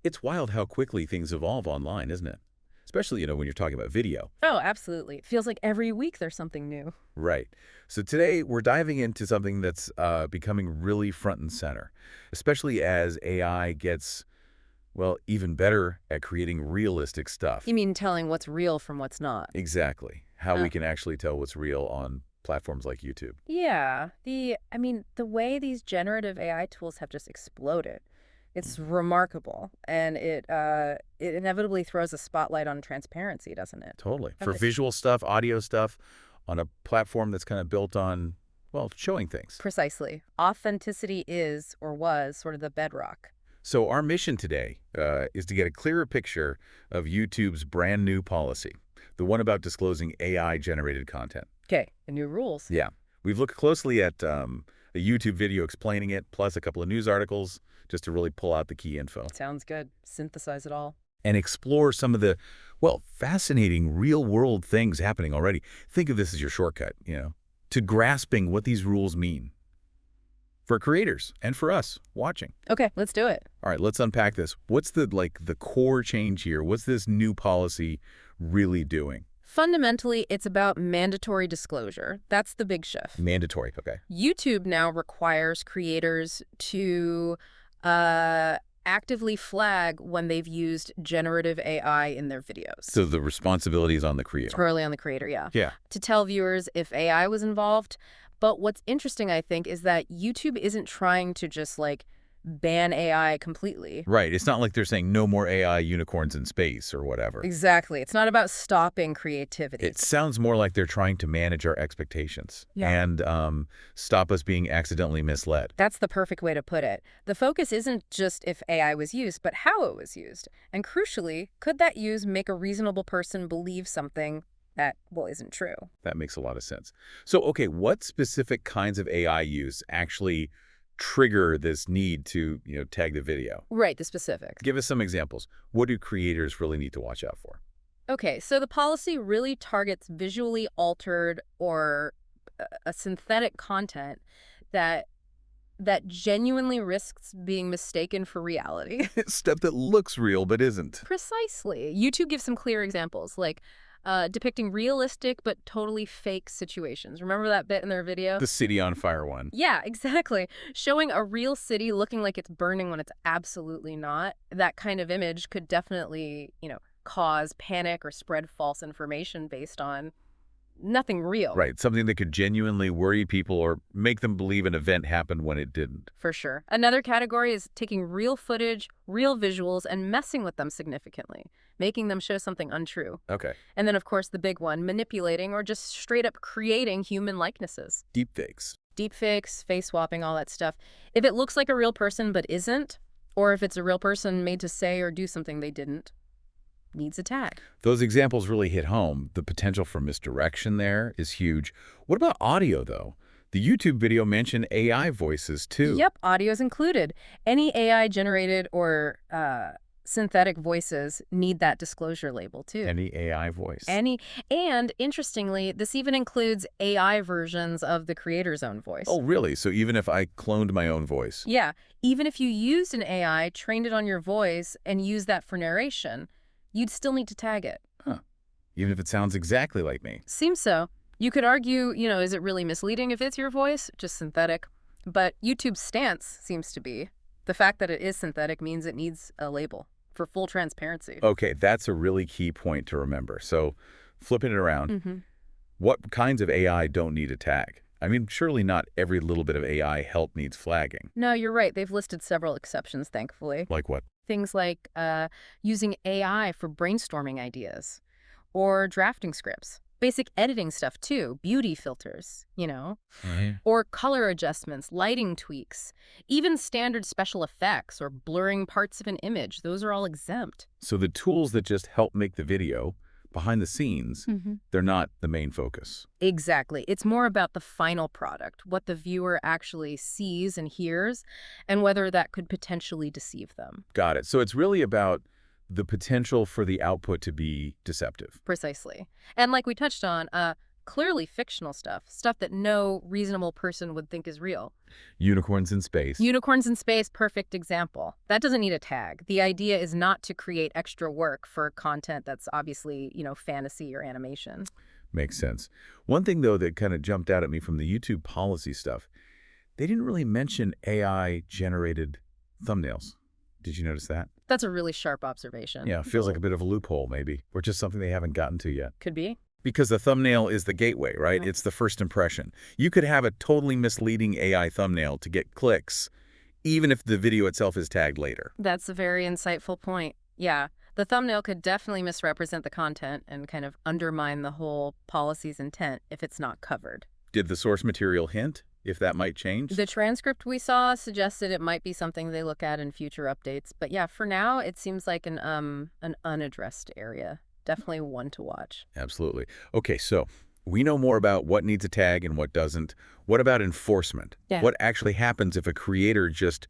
It's wild how quickly things evolve online, isn't it? Especially, when you're talking about video. Oh, absolutely. It feels like every week there's something new. Right. So today we're diving into something that's becoming really front and center, especially as AI gets, well, even better at creating realistic stuff. You mean telling what's real from what's not? Exactly. How we can actually tell what's real on platforms like YouTube. Yeah. The way these generative AI tools have just exploded, it's remarkable. And it inevitably throws a spotlight on transparency, doesn't it? Totally. For Okay. visual stuff, audio stuff, on a platform that's kind of built on, well, showing things. Precisely. Authenticity is, or was, sort of the bedrock. So our mission today is to get a clearer picture of YouTube's brand new policy, the one about disclosing AI-generated content. Okay. The new rules. Yeah. We've looked closely at a YouTube video explaining it, plus a couple of news articles, just to really pull out the key info. Sounds good. Synthesize it all. And explore some of the, well, fascinating real-world things happening already. Think of this as your shortcut, to grasping what these rules mean for creators and for us watching. Okay, let's do it. All right, let's unpack this. What's the core change here? What's this new policy really doing? Fundamentally, it's about mandatory disclosure. That's the big shift. Mandatory, okay. YouTube now requires creators to actively flag when they've used generative AI in their videos. So the responsibility is on the creator. Squarely on the creator, yeah. Yeah. To tell viewers if AI was involved. But what's interesting, I think, is that YouTube isn't trying to just, ban AI completely. Right. It's not like they're saying no more AI unicorns in space or whatever. Exactly. It's not about stopping creativity. It sounds more like they're trying to manage our expectations and stop us being accidentally misled. That's the perfect way to put it. The focus isn't just if AI was used, but how it was used. And crucially, could that use make a reasonable person believe something that, well, isn't true? That makes a lot of sense. So, okay, what specific kinds of AI use actually trigger this need to, tag the video? Right, the specifics. Give us some examples. What do creators really need to watch out for? Okay, so the policy really targets visually altered or a synthetic content that genuinely risks being mistaken for reality. Stuff that looks real but isn't. Precisely. YouTube gives some clear examples, like depicting realistic but totally fake situations. Remember that bit in their video? The city on fire one. Yeah, exactly. Showing a real city looking like it's burning when it's absolutely not. That kind of image could definitely, cause panic or spread false information based on nothing real. Right, something that could genuinely worry people or make them believe an event happened when it didn't. For sure. Another category is taking real footage, real visuals, and messing with them significantly, making them show something untrue. Okay. And then, of course, the big one, manipulating or just straight up creating human likenesses. Deepfakes. Deepfakes, face swapping, all that stuff. If it looks like a real person but isn't, or if it's a real person made to say or do something they didn't, needs a tag. Those examples really hit home. The potential for misdirection there is huge. What about audio, though? The YouTube video mentioned AI voices, too. Yep, audio's included. Any AI-generated or synthetic voices need that disclosure label, too. Any AI voice. And interestingly, this even includes AI versions of the creator's own voice. Oh, really? So even if I cloned my own voice? Yeah, even if you used an AI, trained it on your voice, and used that for narration, you'd still need to tag it. Huh. Even if it sounds exactly like me. Seems so. You could argue, is it really misleading if it's your voice? Just synthetic. But YouTube's stance seems to be the fact that it is synthetic means it needs a label for full transparency. Okay, that's a really key point to remember. So flipping it around, what kinds of AI don't need a tag? I mean, surely not every little bit of AI help needs flagging. No, you're right. They've listed several exceptions, thankfully. Like what? Things like using AI for brainstorming ideas or drafting scripts. Basic editing stuff, too. Beauty filters, Or color adjustments, lighting tweaks. Even standard special effects or blurring parts of an image. Those are all exempt. So the tools that just help make the video, behind the scenes, they're not the main focus. Exactly. It's more about the final product, what the viewer actually sees and hears, and whether that could potentially deceive them. Got it. So it's really about the potential for the output to be deceptive. Precisely. And like we touched on, clearly fictional stuff that no reasonable person would think is real. Unicorns in space. Unicorns in space, perfect example. That doesn't need a tag. The idea is not to create extra work for content that's obviously, fantasy or animation. Makes sense. One thing, though, that kind of jumped out at me from the YouTube policy stuff, they didn't really mention AI-generated thumbnails. Did you notice that? That's a really sharp observation. Yeah, feels like a bit of a loophole, maybe, or just something they haven't gotten to yet. Could be. Because the thumbnail is the gateway, right? It's the first impression. You could have a totally misleading AI thumbnail to get clicks, even if the video itself is tagged later. That's a very insightful point. Yeah, the thumbnail could definitely misrepresent the content and kind of undermine the whole policy's intent if it's not covered. Did the source material hint if that might change? The transcript we saw suggested it might be something they look at in future updates. But yeah, for now, it seems like an unaddressed area. Definitely one to watch. Absolutely. Okay, so we know more about what needs a tag and what doesn't. What about enforcement? Yeah. What actually happens if a creator just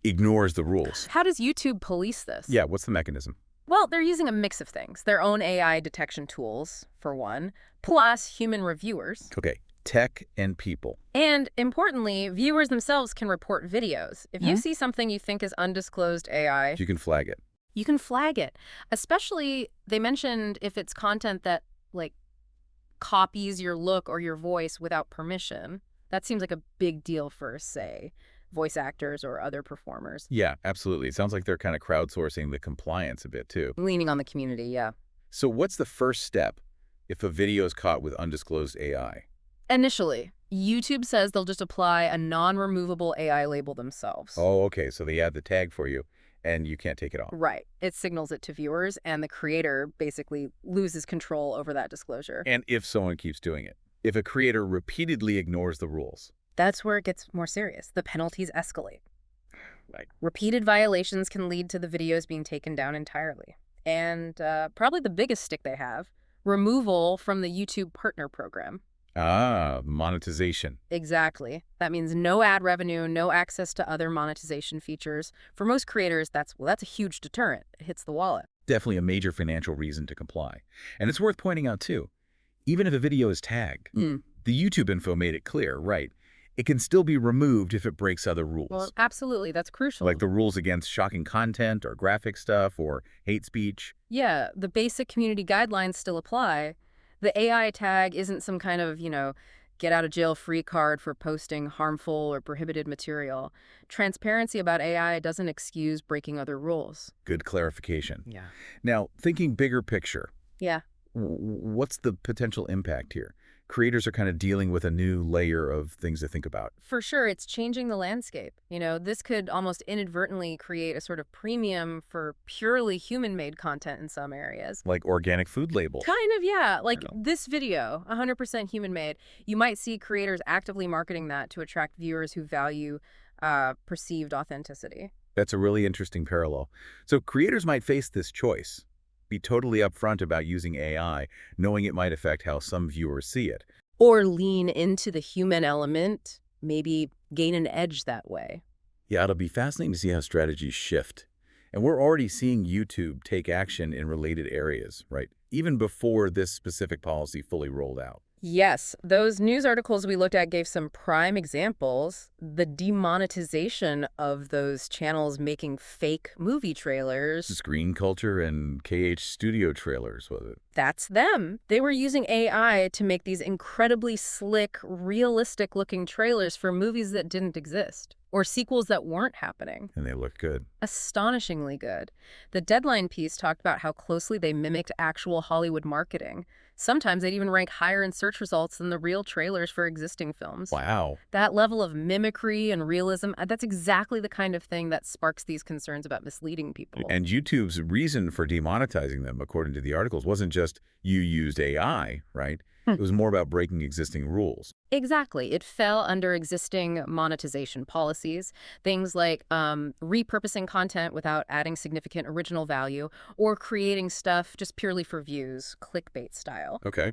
ignores the rules? How does YouTube police this? Yeah, what's the mechanism? Well, they're using a mix of things. Their own AI detection tools, for one, plus human reviewers. Okay, tech and people. And importantly, viewers themselves can report videos. If you see something you think is undisclosed AI, You can flag it. you can flag it. Especially, they mentioned if it's content that, copies your look or your voice without permission. That seems like a big deal for, say, voice actors or other performers. Yeah, absolutely. It sounds like they're kind of crowdsourcing the compliance a bit, too. Leaning on the community, yeah. So what's the first step if a video is caught with undisclosed AI? Initially, YouTube says they'll just apply a non-removable AI label themselves. Oh, okay, so they add the tag for you, and you can't take it off. Right. It signals it to viewers, and the creator basically loses control over that disclosure. And if someone keeps doing it, if a creator repeatedly ignores the rules. That's where it gets more serious. The penalties escalate. Right. Repeated violations can lead to the videos being taken down entirely. And probably the biggest stick they have, removal from the YouTube Partner Program. Ah, monetization. Exactly. That means no ad revenue, no access to other monetization features. For most creators, that's a huge deterrent. It hits the wallet. Definitely a major financial reason to comply. And it's worth pointing out, too, even if a video is tagged, the YouTube info made it clear, right? It can still be removed if it breaks other rules. Well, absolutely. That's crucial. Like the rules against shocking content or graphic stuff or hate speech. Yeah, the basic community guidelines still apply. The AI tag isn't some kind of, get out of jail free card for posting harmful or prohibited material. Transparency about AI doesn't excuse breaking other rules. Good clarification. Yeah. Now, thinking bigger picture, Yeah. what's the potential impact here? Creators are kind of dealing with a new layer of things to think about. For sure, it's changing the landscape. This could almost inadvertently create a sort of premium for purely human-made content in some areas. Like organic food labels. Kind of, yeah. Like this video, 100% human-made. You might see creators actively marketing that to attract viewers who value perceived authenticity. That's a really interesting parallel. So creators might face this choice. Be totally upfront about using AI, knowing it might affect how some viewers see it. Or lean into the human element, maybe gain an edge that way. Yeah, it'll be fascinating to see how strategies shift. And we're already seeing YouTube take action in related areas, right? Even before this specific policy fully rolled out. Yes, those news articles we looked at gave some prime examples. The demonetization of those channels making fake movie trailers. Screen Culture and KH Studio trailers, was it? That's them. They were using AI to make these incredibly slick, realistic-looking trailers for movies that didn't exist, or sequels that weren't happening. And they looked good. Astonishingly good. The Deadline piece talked about how closely they mimicked actual Hollywood marketing. Sometimes they'd even rank higher in search results than the real trailers for existing films. Wow. That level of mimicry and realism, that's exactly the kind of thing that sparks these concerns about misleading people. And YouTube's reason for demonetizing them, according to the articles, wasn't just you used AI, right? It was more about breaking existing rules. Exactly. It fell under existing monetization policies, things like repurposing content without adding significant original value, or creating stuff just purely for views, clickbait style. Okay.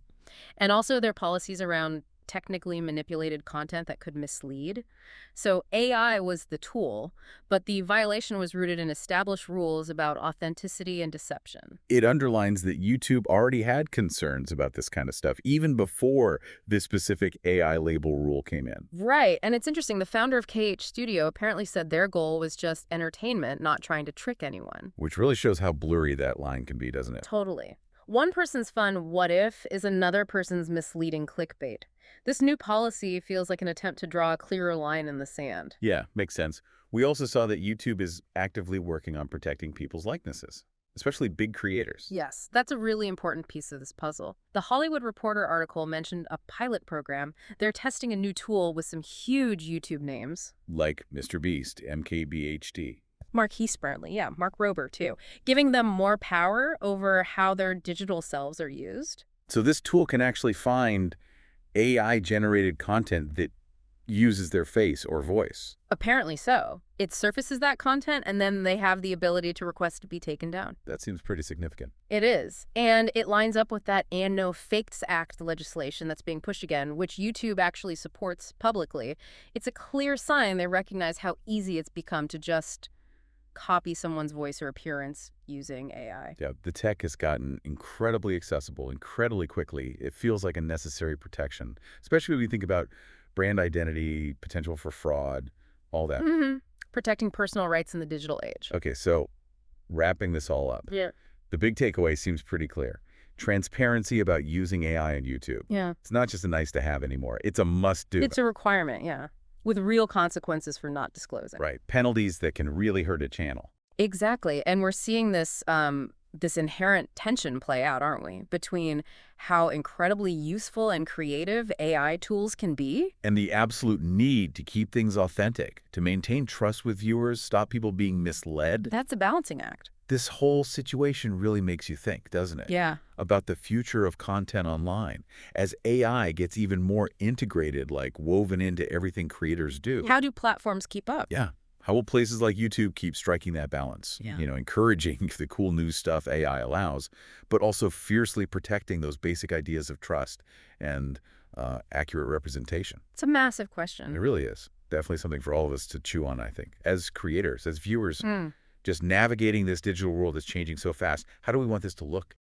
And also their policies around technically manipulated content that could mislead. So AI was the tool, but the violation was rooted in established rules about authenticity and deception. It underlines that YouTube already had concerns about this kind of stuff, even before this specific AI label rule came in. Right, and it's interesting, the founder of KH Studio apparently said their goal was just entertainment, not trying to trick anyone. Which really shows how blurry that line can be, doesn't it? Totally. One person's fun what if is another person's misleading clickbait. This new policy feels like an attempt to draw a clearer line in the sand. Yeah, makes sense. We also saw that YouTube is actively working on protecting people's likenesses, especially big creators. Yes, that's a really important piece of this puzzle. The Hollywood Reporter article mentioned a pilot program. They're testing a new tool with some huge YouTube names. Like Mr. Beast, MKBHD. Marquise Brownlee, yeah, Mark Rober too, giving them more power over how their digital selves are used. So this tool can actually find AI-generated content that uses their face or voice. Apparently so. It surfaces that content, and then they have the ability to request to be taken down. That seems pretty significant. It is. And it lines up with that And No Fakes Act legislation that's being pushed again, which YouTube actually supports publicly. It's a clear sign they recognize how easy it's become to just copy someone's voice or appearance using AI. Yeah, the tech has gotten incredibly accessible, incredibly quickly. It feels like a necessary protection, especially when we think about brand identity, potential for fraud, all that. Protecting personal rights in the digital age. Okay, so wrapping this all up. Yeah. The big takeaway seems pretty clear. Transparency about using AI on YouTube. Yeah. It's not just a nice to have anymore. It's a must-do. It's a requirement, yeah. With real consequences for not disclosing. Right. Penalties that can really hurt a channel. Exactly. And we're seeing this this inherent tension play out, aren't we? Between how incredibly useful and creative AI tools can be. And the absolute need to keep things authentic, to maintain trust with viewers, stop people being misled. That's a balancing act. This whole situation really makes you think, doesn't it? Yeah. About the future of content online as AI gets even more integrated, like woven into everything creators do. How do platforms keep up? Yeah. How will places like YouTube keep striking that balance? Yeah. You know, encouraging the cool new stuff AI allows, but also fiercely protecting those basic ideas of trust and accurate representation. It's a massive It question. really is. Definitely something for all of us to chew on, I think. As creators, as viewers, just navigating this digital world that's changing so fast, how do we want this to look?